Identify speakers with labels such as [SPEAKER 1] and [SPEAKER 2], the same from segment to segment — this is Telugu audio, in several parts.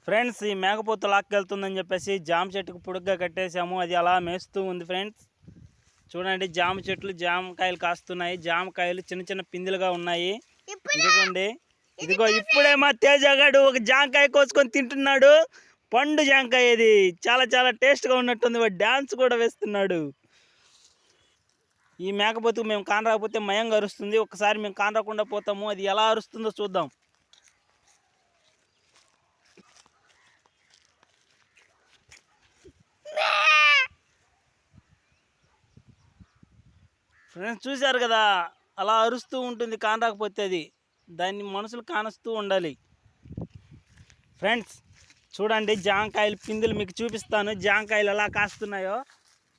[SPEAKER 1] ఫ్రెండ్స్ ఈ మేకపోతు లాక్కెళ్తుందని చెప్పేసి జామ చెట్టుకు పొడుగ్గా కట్టేసాము. అది అలా మేస్తూ ఉంది ఫ్రెండ్స్. చూడండి జామ చెట్లు జామకాయలు కాస్తున్నాయి. జామకాయలు చిన్న చిన్న పిందులుగా ఉన్నాయి. ఇదిగోండి, ఇదిగో ఇప్పుడే మా తేజగాడు ఒక జామకాయ కోసుకొని తింటున్నాడు. పండు జామకాయ, ఇది చాలా చాలా టేస్ట్గా ఉన్నట్టుంది. వాడు డ్యాన్స్ కూడా వేస్తున్నాడు. ఈ మేకపోతుకు మేము కానరాకపోతే మయంగా అరుస్తుంది. ఒకసారి మేము కానరాకుండా పోతాము, అది ఎలా అరుస్తుందో చూద్దాం. ఫ్రెండ్స్ చూశారు కదా, అలా అరుస్తూ ఉంటుంది కానరాకపోతే. అది దాన్ని మనుషులు కానొస్తూ ఉండాలి. ఫ్రెండ్స్ చూడండి, జామకాయలు పిందులు మీకు చూపిస్తాను. జామకాయలు ఎలా కాస్తున్నాయో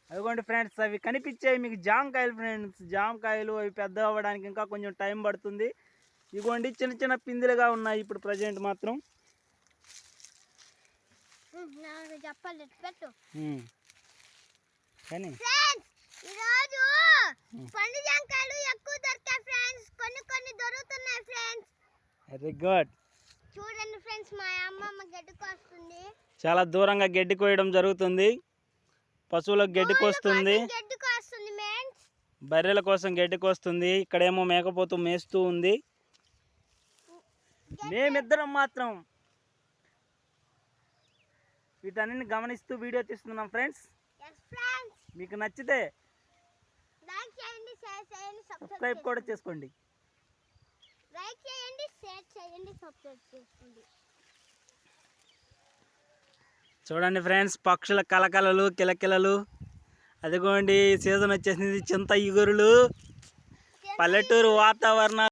[SPEAKER 1] అదిగోండి ఫ్రెండ్స్, అవి కనిపించాయి మీకు జామకాయలు. ఫ్రెండ్స్ జామకాయలు అవి పెద్ద అవ్వడానికి ఇంకా కొంచెం టైం పడుతుంది. ఇదిగోండి చిన్న చిన్న పిందులుగా ఉన్నాయి ఇప్పుడు ప్రజెంట్ మాత్రం. కానీ
[SPEAKER 2] ఈరోజు పండు జామకాయలు ఎక్కువ దొరుకుతాయి ఫ్రెండ్స్. కొన్ని దొరుకుతున్నాయి ఫ్రెండ్స్.
[SPEAKER 1] Very good.
[SPEAKER 2] చూడండి ఫ్రెండ్స్, మా అమ్మమ్మ గడ్డి కోస్తుంది.
[SPEAKER 1] చాలా దూరంగా గడ్డి కోయడం జరుగుతుంది. పశువులకు గడ్డి కోస్తుంది, బర్రెల కోసం గడ్డి కోస్తుంది. ఇక్కడేమో మేకపోతు మేస్తూ ఉంది. మేమిద్దరం మాత్రం వీటన్నిటిని గమనిస్తూ వీడియో తీస్తున్నాం ఫ్రెండ్స్. మీకు నచ్చితే
[SPEAKER 2] లైక్ చేయండి, షేర్ చేయండి,
[SPEAKER 1] సబ్స్క్రైబ్ కూడా చేసుకోండి.
[SPEAKER 2] లైక్ చేయండి, షేర్ చేయండి, సబ్స్క్రైబ్ చేసుకోండి.
[SPEAKER 1] చూడండి ఫ్రెండ్స్, పక్షుల కలకలలు కిలకిలలు. అదిగోండి సీజన్ వచ్చేసింది, చింత ఇగురులు, పల్లెటూరు వాతావరణం.